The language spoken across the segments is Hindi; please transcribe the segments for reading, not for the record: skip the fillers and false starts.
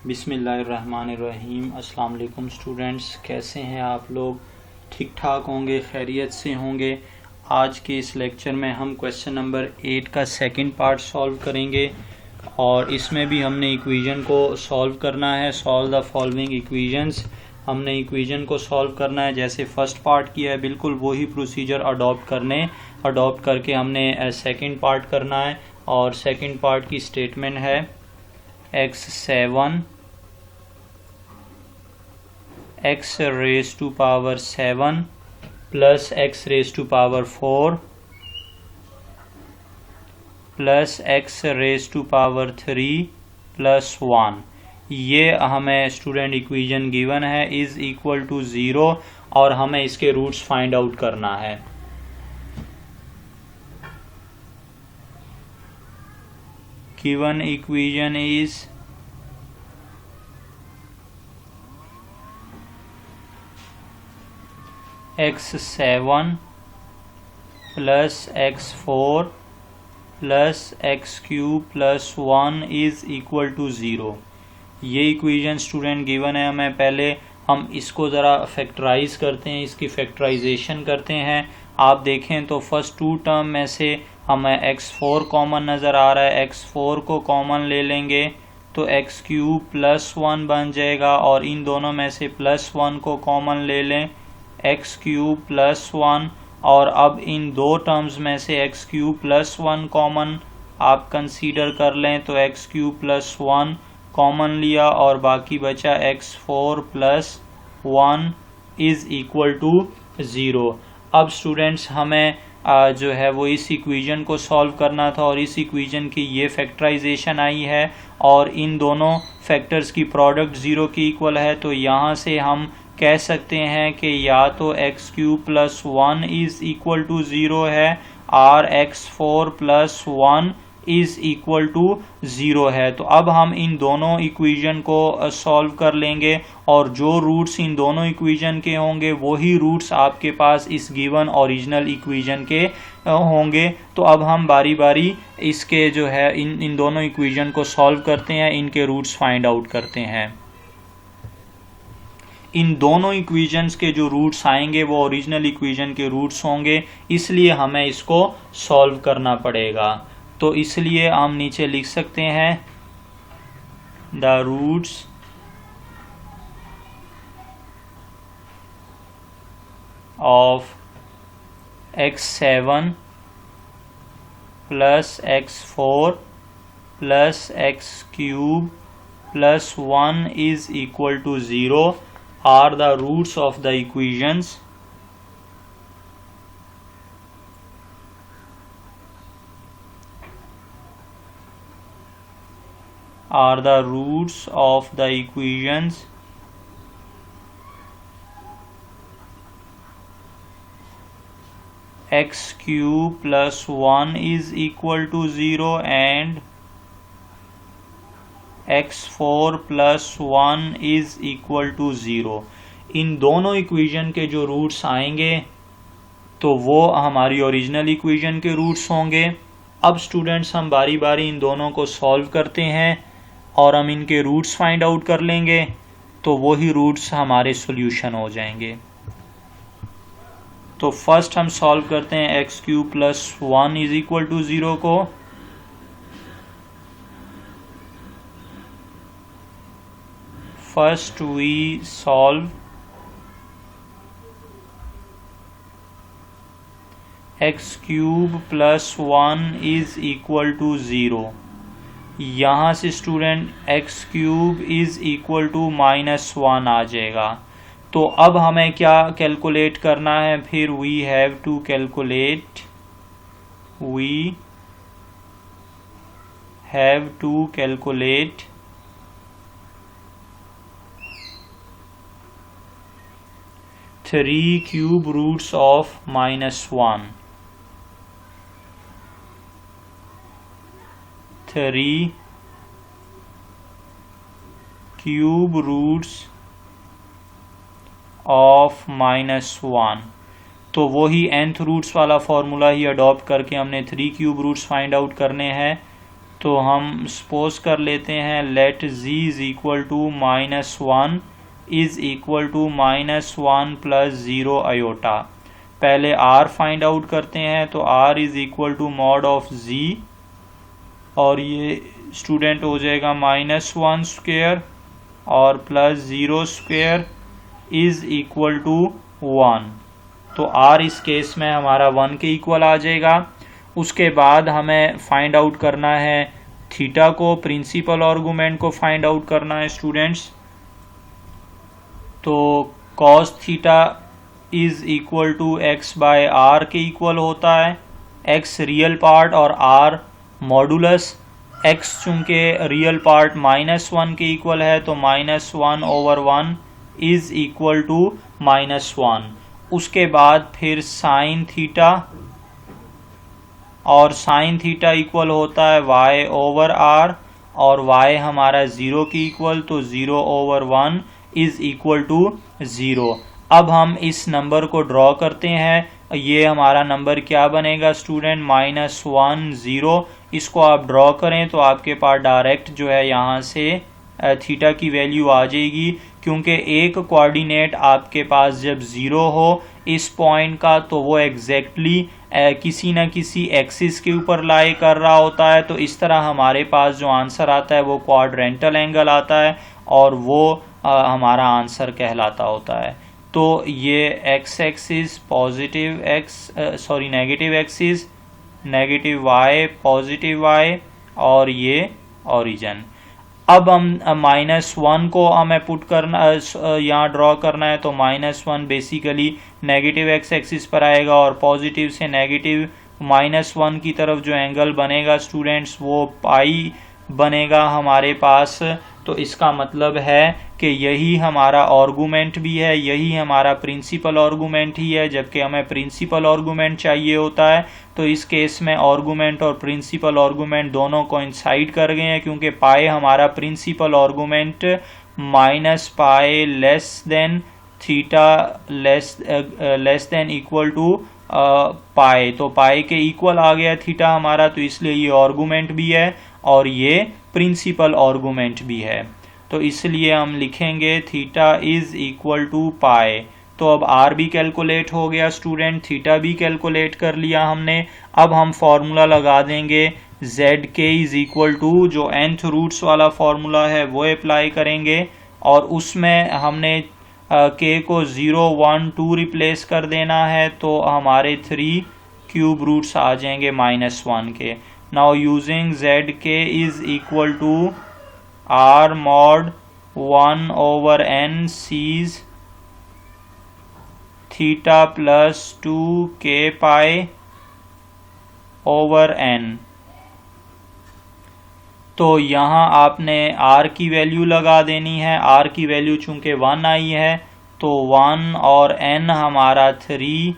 बिस्मिल्लाहिर्रहमानिर्रहीम। अस्सलाम वालेकुम स्टूडेंट्स, कैसे हैं आप लोग? ठीक ठाक होंगे, खैरियत से होंगे। आज के इस लेक्चर में हम क्वेश्चन नंबर 8 का सेकंड पार्ट सॉल्व करेंगे और इसमें भी हमने इक्वेशन को सॉल्व करना है। Solve the following equations. हमने इक्वेशन को सॉल्व करना है जैसे फर्स्ट पार्ट किया है, बिल्कुल वही प्रोसीजर अडॉप्ट करके हमने सेकंड पार्ट करना है। और सेकंड पार्ट की स्टेटमेंट है x7 x raise to power 7 plus x raise to power 4 plus x raise to power 3 plus 1। ये हमें स्टूडेंट इक्वेशन गिवन है इज इक्वल टू 0 और हमें इसके रूट्स फाइंड आउट करना है। Given equation is x7 plus x4 plus x cube plus 1 is equal to 0। ये इक्वेशन स्टूडेंट गिवन है हमें। पहले हम इसको ज़रा फैक्टराइज करते हैं, इसकी फैक्टराइजेशन करते हैं। आप देखें तो फर्स्ट टू टर्म में से हमें x4 कॉमन नज़र आ रहा है। x4 को कॉमन ले लेंगे तो x क्यूब प्लस 1 बन जाएगा और इन दोनों में से प्लस 1 को कॉमन ले लें, x क्यूब प्लस 1। और अब इन दो टर्म्स में से x क्यूब प्लस 1 कॉमन आप कंसीडर कर लें तो x क्यूब प्लस 1 कॉमन लिया और बाकी बचा x4 plus 1 is equal to 0। अब स्टूडेंट्स हमें जो है वो इस इक्वेशन को सॉल्व करना था और इस इक्वेशन की ये फैक्टराइजेशन आई है और इन दोनों फैक्टर्स की प्रोडक्ट 0 की इक्वल है। तो यहाँ से हम कह सकते हैं कि या तो x cube plus 1 is equal to 0 है और x4 plus 1 is equal to 0 है। तो अब हम इन दोनों इक्वेशन को सॉल्व कर लेंगे और जो रूट्स इन दोनों इक्वेशन के होंगे वही रूट्स आपके पास इस गिवन ओरिजिनल इक्वेशन के होंगे। तो अब हम बारी बारी इसके जो है इन दोनों इक्वेशन को सॉल्व करते हैं, इनके रूट्स फाइंड आउट करते हैं। इन दोनों इक्वेशंस के जो रूट्स आएंगे वो ओरिजिनल इक्वेशन के रूट्स होंगे, इसलिए हमें इसको सॉल्व करना पड़ेगा। तो इसलिए हम नीचे लिख सकते हैं the roots of x7 plus x4 plus x cube plus 1 is equal to 0 are the roots of the equations are the roots of the equations x cube plus 1 is equal to 0 and x4 plus 1 is equal to 0। इन दोनों इक्वेशन के जो रूट्स आएंगे तो वो हमारी ओरिजिनल इक्वेशन के रूट्स होंगे। अब स्टूडेंट्स हम बारी बारी इन दोनों को सॉल्व करते हैं और हम इनके रूट्स फाइंड आउट कर लेंगे तो वही रूट्स हमारे सॉल्यूशन हो जाएंगे। तो फर्स्ट हम सॉल्व करते हैं x cube plus 1 is equal to 0 को। First we solve x cube plus 1 is equal to 0। यहाँ से student x cube is equal to -1 आ जाएगा। तो अब हमें क्या कैलकुलेट करना है? फिर we have to calculate 3 cube roots of -1। 3 cube roots of -1। तो वही nth रूट्स वाला फॉर्मूला ही अडॉप्ट करके हमने 3 क्यूब रूट्स फाइंड आउट करने हैं। तो हम सपोज कर लेते हैं let z is equal to -1 is equal to -1 + 0 iota. पहले r फाइंड आउट करते हैं, तो r is equal to mod of z, और ये स्टूडेंट हो जाएगा -1 स्क्वेयर और +0 स्क्वेयर इज इक्वल टू 1। तो r इस केस में हमारा 1 के इक्वल आ जाएगा। उसके बाद हमें फाइंड आउट करना है थीटा को, प्रिंसिपल आर्गुमेंट को फाइंड आउट करना है स्टूडेंट्स। तो cos theta is equal to x/r के इक्वल होता है। x रियल पार्ट और r मॉडुलस। x चूंकि रियल पार्ट -1 के इक्वल है, तो -1/1 इज इक्वल टू -1। उसके बाद फिर साइन थीटा, और साइन थीटा इक्वल होता है y/r, और y हमारा 0 की इक्वल, तो 0/1 इज इक्वल टू 0। अब हम इस नंबर को ड्रॉ करते हैं। ये हमारा नंबर क्या बनेगा स्टूडेंट? -1 0। इसको आप ड्रॉ करें तो आपके पास डायरेक्ट जो है यहाँ से थीटा की वैल्यू आ जाएगी, क्योंकि एक कोऑर्डिनेट आपके पास जब 0 हो इस पॉइंट का, तो वो एग्जैक्टली किसी न किसी एक्सिस के ऊपर लाई कर रहा होता है। तो इस तरह हमारे पास जो आंसर आता है वो क्वाड्रेंटल एंगल आता है, और वो हमारा आंसर कहलाता होता है। तो ये x axis positive negative axis, negative y positive y, और ये ओरिजिन। अब हम -1 को हमें पुट करना, यहाँ ड्रॉ करना है, तो -1 बेसिकली नेगेटिव एक्स एक्सिस पर आएगा, और पॉजिटिव से नेगेटिव -1 की तरफ जो एंगल बनेगा स्टूडेंट्स वो पाई बनेगा हमारे पास। तो इसका मतलब है कि यही हमारा आर्गुमेंट भी है, यही हमारा प्रिंसिपल आर्गुमेंट ही है, जबकि हमें प्रिंसिपल आर्गुमेंट चाहिए होता है। तो इस केस में आर्गुमेंट और प्रिंसिपल आर्गुमेंट दोनों कोइंसाइड कर गए हैं, क्योंकि पाई हमारा principal argument -pi less than theta less than equal to pi, तो पाई के इक्वल आ गया थीटा हमारा। तो इसलिए ये आर्गुमेंट भी है और ये प्रिंसिपल आर्गुमेंट भी है। तो इसलिए हम लिखेंगे theta is equal to pi. तो अब r भी कैलकुलेट हो गया स्टूडेंट, थीटा भी कैलकुलेट कर लिया हमने। अब हम फॉर्मूला लगा देंगे zk इज इक्वल टू, जो nth रूट्स वाला फॉर्मूला है वो अप्लाई करेंगे, और उसमें हमने k को 0 1 2 रिप्लेस कर देना है, तो हमारे 3 क्यूब रूट्स आ जाएंगे -1 के। Now using zk is equal to r mod 1/n sees theta + 2k pi over n। तो यहाँ आपने r की वैल्यू लगा देनी है। r की वैल्यू चूंकि 1 आई है, तो 1 और n हमारा 3,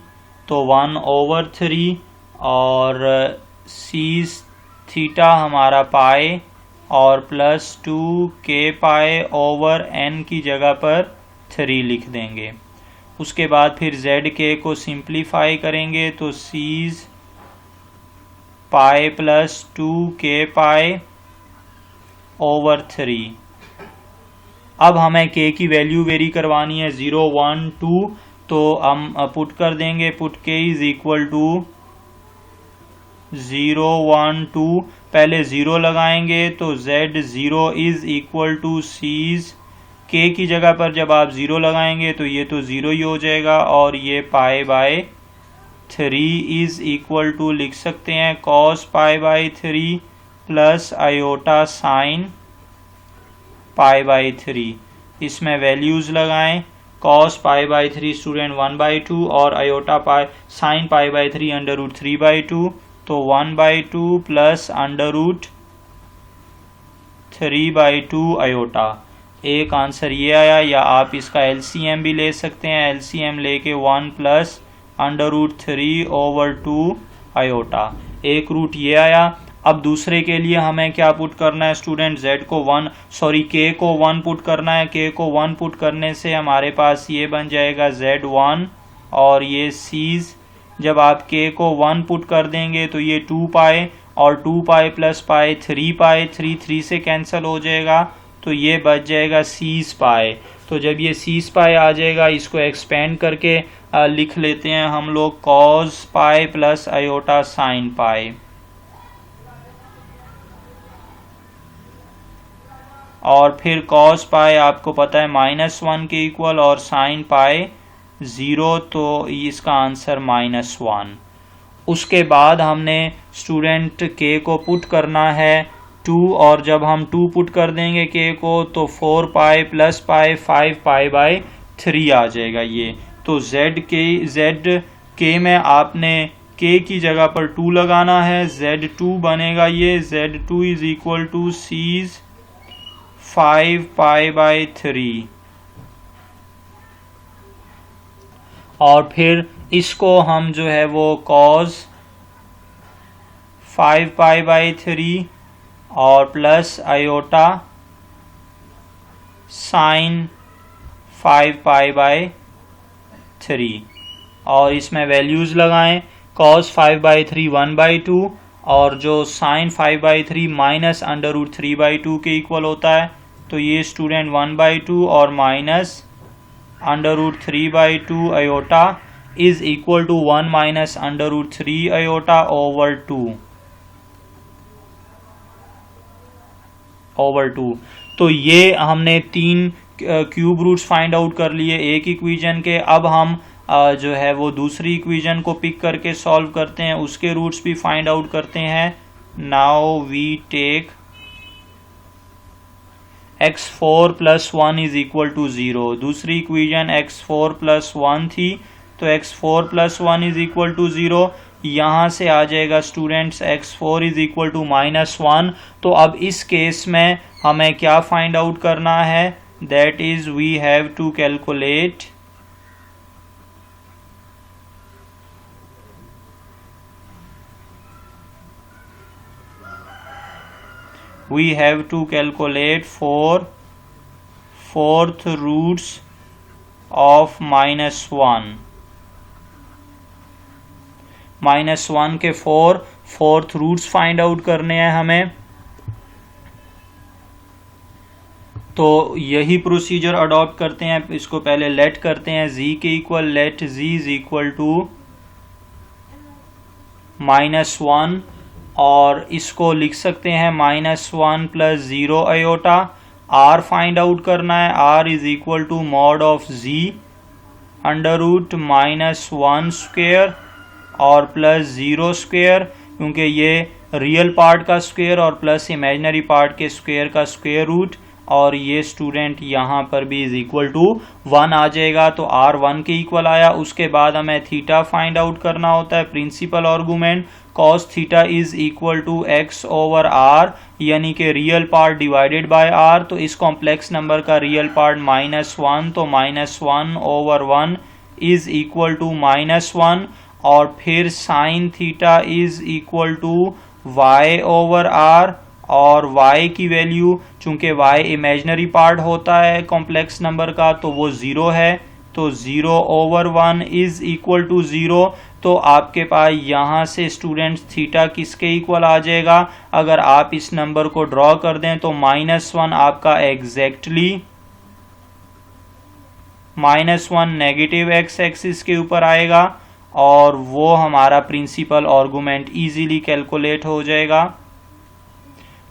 तो 1/3, और सीज थीटा हमारा पाई, और +2k पाई ओवर n की जगह पर 3 लिख देंगे। उसके बाद फिर zk को सिंप्लीफाई करेंगे, तो सीज पाई +2k पाई ओवर 3। अब हमें k की वैल्यू वेरी करवानी है 0 1 2, तो हम पुट कर देंगे, put k is equal to 0 1 2। पहले 0 लगाएंगे, तो z0 is equal to cis k की जगह पर जब आप 0 लगाएंगे तो ये तो 0 ही हो जाएगा, और ये π/3 इज इक्वल टू लिख सकते हैं cos π/3 प्लस आयोटा साइन π/3। इसमें वैल्यूज लगाएं, cos π/3 स्टूडेंट 1/2, और आयोटा पाई साइन π/3 √3/2, तो 1/2 प्लस √3/2 आयोटा। एक आंसर ये आया, या आप इसका LCM भी ले सकते हैं। LCM लेके 1 प्लस √3/2 आयोटा, एक रूट ये आया। अब दूसरे के लिए हमें क्या पुट करना है स्टूडेंट? k को 1 पुट करना है। k को 1 पुट करने से हमारे पास ये बन जाएगा z1, और ये c's। जब आप k को 1 पुट कर देंगे तो ये 2 पाई, और 2 पाई प्लस पाई 3 पाई, 3 से कैंसिल हो जाएगा, तो ये बच जाएगा सीस पाई। तो जब ये सीस पाई आ जाएगा, इसको एक्सपेंड करके लिख लेते हैं हम लोग cos pi plus iota sine pi. और फिर कॉस पाई आपको पता है -1 के इक्वल और साइन पाई 0, तो इसका आंसर -1। उसके बाद हमने स्टूडेंट के को पुट करना है 2, और जब हम 2 पुट कर देंगे के को तो 4 पाई प्लस पाई 5 पाई बाई 3 आ जाएगा ये। तो जेड के में आपने के की जगह पर 2 लगाना है, Z2 बनेगा ये, Z2 is equal to cis 5 pi by 3। और फिर इसको हम जो है वो cos 5 पाई बाई 3 और plus iota sine 5 pi by 3, और इसमें वैल्यूज लगाएं। cos 5 बाई 3 1/2, और जो साइन 5 बाई 3 माइनस √ 3/2 के इक्वल होता है, तो ये स्टूडेंट 1/2 और minus √ 3/2 iota is equal to 1 minus √ 3 iota over 2। तो ये हमने 3 क्यूब रूट्स फाइंड आउट कर लिए एक इक्वेशन के। अब हम जो है वो दूसरी इक्वेशन को पिक करके सॉल्व करते हैं, उसके रूट्स भी फाइंड आउट करते हैं। Now we take x4 plus 1 is equal to 0। दूसरी इक्वेशन x4 प्लस 1 थी, तो x4 plus 1 is equal to 0। यहाँ से आ जाएगा students x4 is equal to -1। तो अब इस केस में हमें क्या फाइंड आउट करना है, that is we have to calculate fourth roots of -1। -1 के 4th रूट्स फाइंड आउट करने हैं हमें। तो यही प्रोसीजर अडॉप्ट करते हैं। इसको पहले लेट करते हैं z के equal, let z is equal to -1, और इसको लिख सकते हैं -1 plus 0 iota. r find out करना है, r is equal to mod of z √ -1 square और प्लस 0 स्क्वेयर, क्योंकि ये रियल पार्ट का स्क्वेयर और प्लस इमेजिनरी पार्ट के स्क्वेयर का स्क्वेयर रूट, और ये स्टूडेंट यहाँ पर भी इज इक्वल टू 1 आ जाएगा। तो r 1 के इक्वल आया। उसके बाद हमें थीटा फाइंड आउट करना होता है, principal argument cos theta is equal to x over r, यानी कि real part divided by r। तो इस कॉम्प्लेक्स नंबर का रियल पार्ट -1, तो -1 ओवर 1 इज इक्वल टू -1, और फिर sine theta is equal to y over r, और y की वैल्यू, चूंकि y इमेजिनरी पार्ट होता है कॉम्प्लेक्स नंबर का, तो वो 0 है, तो 0 ओवर 1 इज इक्वल टू 0। तो आपके पास यहाँ से स्टूडेंट्स थीटा किसके इक्वल आ जाएगा, अगर आप इस नंबर को ड्रॉ कर दें तो -1 आपका एग्जैक्टली -1 नेगेटिव x एक्सिस के ऊपर आएगा, और वो हमारा प्रिंसिपल आर्गुमेंट इजीली कैलकुलेट हो जाएगा।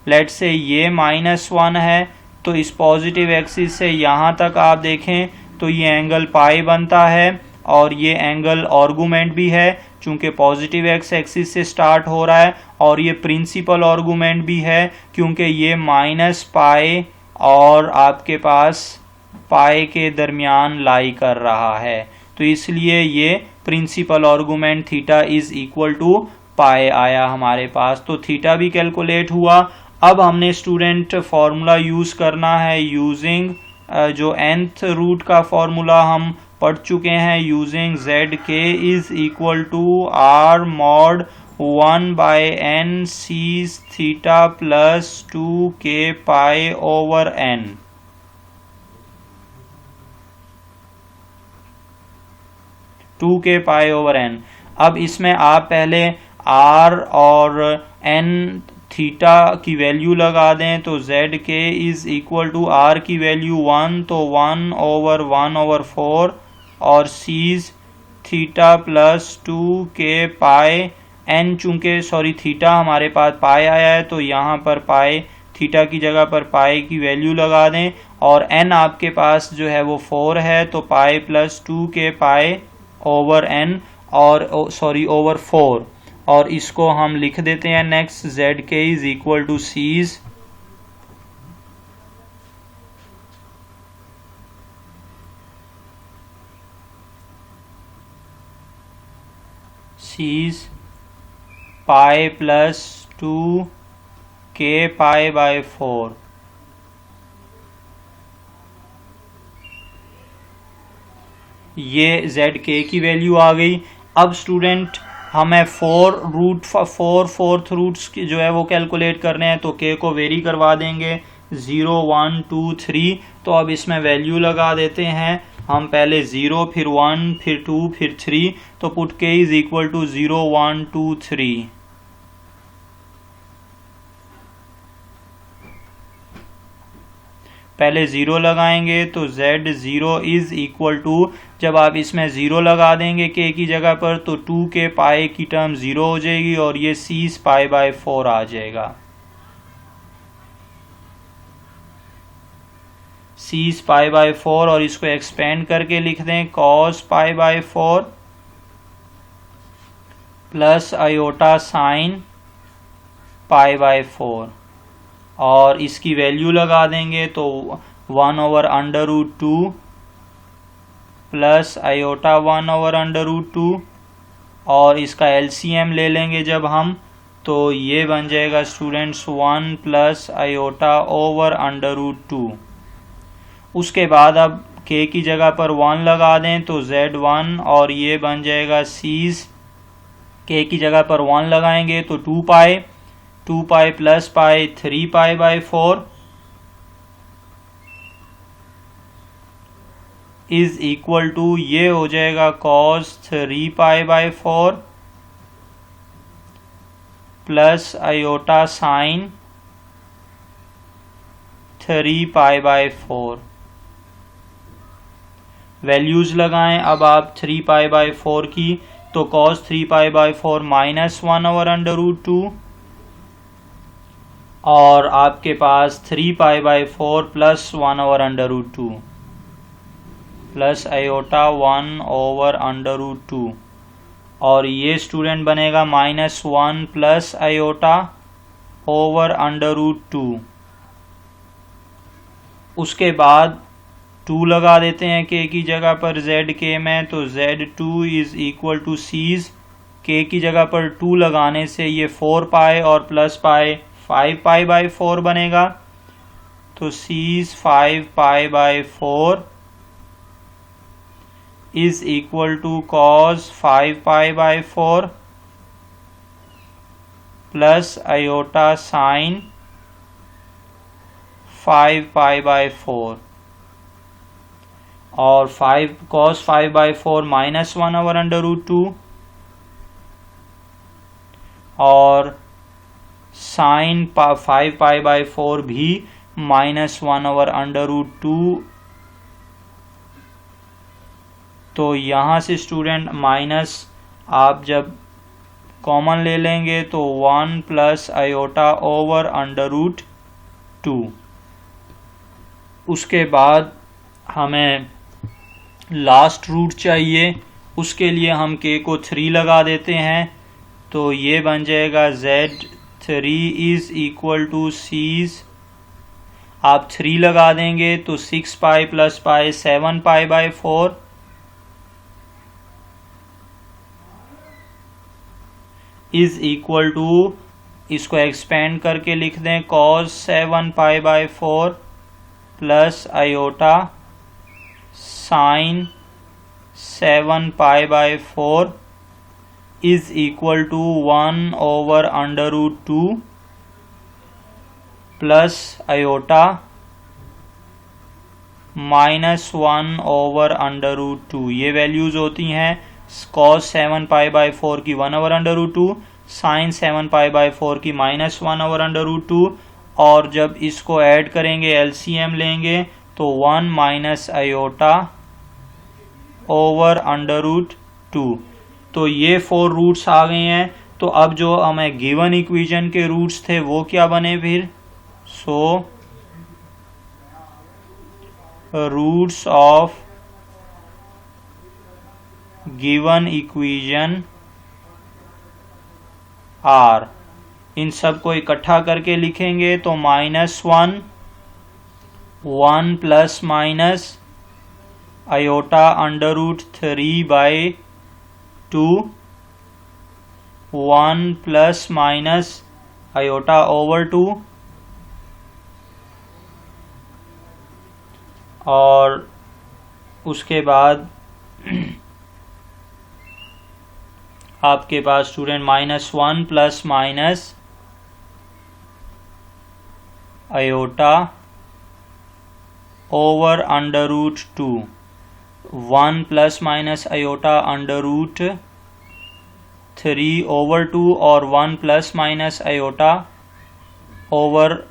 लेट से ये -1 है, तो इस पॉजिटिव एक्सिस से यहाँ तक आप देखें तो ये एंगल पाई बनता है, और ये एंगल आर्गुमेंट भी है, चूंकि पॉजिटिव एक्स एक्सिस से स्टार्ट हो रहा है, और ये प्रिंसिपल आर्गुमेंट भी है क्योंकि ये -पाई और आपके पास पाई के दरमियान लाई कर रहा है, तो इसलिए ये principal argument theta is equal to pi आया हमारे पास। तो थीटा भी कैलकुलेट हुआ। अब हमने स्टूडेंट फॉर्मूला यूज करना है, यूजिंग जो nth रूट का फॉर्मूला हम पढ़ चुके हैं, using zk is equal to r mod 1/n cis theta plus 2k pi over n। अब इसमें आप पहले r और एन थीटा की वैल्यू लगा दें तो Z k is equal to are की वैल्यू 1, तो 1/1/4 और सीज थीटा प्लस 2 के पाए एन, चूंकि थीटा हमारे पास पाए आया है तो यहाँ पर पाए थीटा की जगह पर पाए की वैल्यू लगा दें, और एन आपके पास जो है वो 4 है तो पाए प्लस 2 के पाए ओवर एन और ओवर 4, और इसको हम लिख देते हैं next z k is equal to cis pi plus 2 k pi by 4। ये जेड के की वैल्यू आ गई। अब स्टूडेंट हमें 4 रूट्स की जो है वो कैलकुलेट करने हैं, तो के को वेरी करवा देंगे 0 1 2 3। तो अब इसमें वैल्यू लगा देते हैं हम, पहले 0 फिर 1 फिर 2 फिर 3, तो पुट के इज इक्वल टू 0 1 2 3। पहले 0 लगाएंगे तो z0 इज इक्वल टू, जब आप इसमें 0 लगा देंगे k की जगह पर तो 2 के पाए की टर्म 0 हो जाएगी और ये सीज पाई बाय 4 आ जाएगा। सीज पाई बाय 4 और इसको एक्सपेंड करके लिख दें cos pi by 4 plus iota sine pi by 4, और इसकी वैल्यू लगा देंगे तो 1/√2 प्लस आयोटा 1/√2, और इसका एलसीएम ले लेंगे जब हम, तो ये बन जाएगा स्टूडेंट्स 1 प्लस आयोटा ओवर √2। उसके बाद अब k की जगह पर 1 लगा दें तो z1, और ये बन जाएगा सीज k की जगह पर 1 लगाएंगे तो 2 pi plus pi 3 pi by 4 is equal to, ये हो जाएगा cos 3 pi by 4 plus iota sine 3 pi by 4। Values लगाएं अब आप 3 पाई बाय 4 की, तो cos 3 पाई बाय 4 माइनस 1/√2, और आपके पास 3 pi by 4 plus 1/√2 plus iota 1/√2, और ये स्टूडेंट बनेगा -1 प्लस आयोटा ओवर √2। उसके बाद 2 लगा देते हैं k की जगह पर zk में, तो z2 is equal to cis k की जगह पर 2 लगाने से ये 4 पाई और प्लस पाई 5 पाई बाय 4 बनेगा, तो cis 5 pi by 4 is equal to cos 5 pi by 4 plus iota sine 5 pi by 4, और 5 cos 5 बाय 4 माइनस 1/√2 और साइन 5 पाई बाय 4 भी माइनस 1/√2। तो यहाँ से स्टूडेंट माइनस आप जब कॉमन ले लेंगे तो 1 प्लस आयोटा ओवर √2। उसके बाद हमें लास्ट रूट चाहिए, उसके लिए हम k को 3 लगा देते हैं, तो ये बन जाएगा z3 is equal to seize, आप 3 लगा देंगे तो 6 pi plus pi 7 pi by 4 is equal to, इसको एक्सपेंड करके लिख दें cos 7 pi by 4 plus iota sine 7 pi by 4 is equal to 1/√2 plus iota minus 1/√2। ये वैल्यूज होती हैं cos 7 पाई बाय 4 की 1/√2, साइन 7π/4 की -1/√2, और जब इसको ऐड करेंगे एलसीएम लेंगे तो 1 माइनस आयोटा ओवर √2। तो ये 4 रूट्स आ गए हैं। तो अब जो हमें गिवन इक्वेशन के रूट्स थे वो क्या बने फिर? So roots of given equation are, इन सब को इकट्ठा करके लिखेंगे तो -1 1 plus minus iota √3/2 1 plus minus iota over 2, और उसके बाद आपके पास student -1 plus minus iota over √2, 1 plus minus iota √3/2 और 1 प्लस माइनस आयोटा ओवर,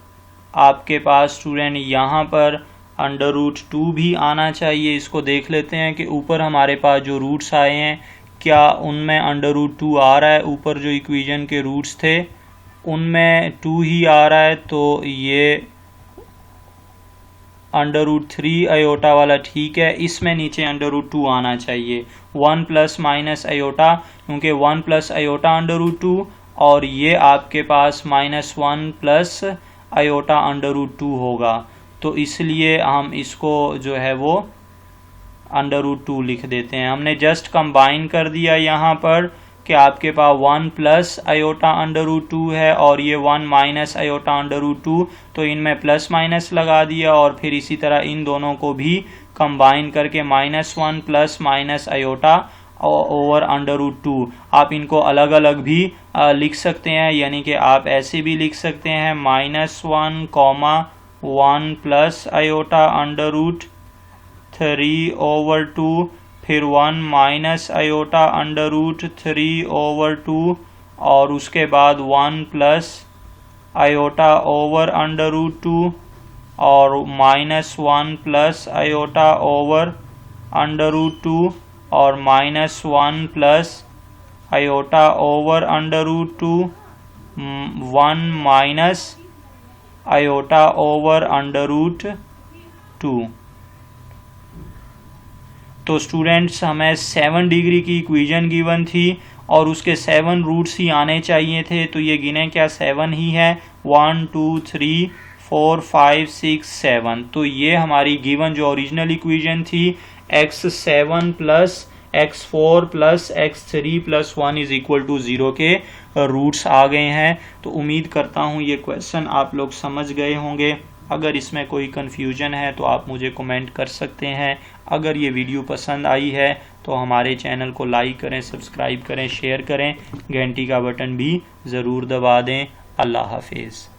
आपके पास स्टूडेंट यहाँ पर √2 भी आना चाहिए। इसको देख लेते हैं कि ऊपर हमारे पास जो रूट्स आए हैं क्या उनमें √2 आ रहा है। ऊपर जो इक्वेशन के रूट्स थे उनमें 2 ही आ रहा है, तो ये √3 आयोटा वाला ठीक है। इसमें नीचे √2 आना चाहिए। 1 प्लस माइनस आयोटा, क्योंकि 1 प्लस आयोटा √2 और ये आपके पास -1 प्लस आयोटा √2 होगा। तो इसलिए हम इसको जो है वो √2 लिख देते हैं। हमने जस्ट कंबाइन कर दिया यहाँ पर कि आपके पास 1 प्लस आयोटा √2 है और ये 1 माइनस आयोटा √2, तो इनमें प्लस माइनस लगा दिया और फिर इसी तरह इन दोनों को भी कंबाइन करके -1 प्लस माइनस आयोटा ओवर √2। आप इनको अलग अलग भी लिख सकते हैं, यानी कि आप ऐसे भी लिख सकते हैं -1, 1 प्लस आयोटा √3/2, फिर 1 माइनस आयोटा √3/2 और उसके बाद 1 प्लस आयोटा ओवर √2 और -1 प्लस आयोटा ओवर √2 और -1 plus iota over √2, 1 minus iota over √2। तो स्टूडेंट्स हमें 7 डिग्री की इक्वेशन गिवन थी और उसके 7 रूट्स ही आने चाहिए थे। तो ये गिने क्या? 7 ही है। 1 2 3 4 5 6 7। तो ये हमारी गिवन जो ओरिजिनल इक्वेशन थी x7 plus x4 plus x3 plus 1 is equal to 0 के रूट्स आ गए हैं। तो उम्मीद करता हूँ ये क्वेश्चन आप लोग समझ गए होंगे। अगर इसमें कोई कन्फ्यूजन है तो आप मुझे कमेंट कर सकते हैं। अगर ये वीडियो पसंद आई है तो हमारे चैनल को लाइक करें, सब्सक्राइब करें, शेयर करें, घंटी का बटन भी ज़रूर दबा दें। अल्लाह हाफिज़।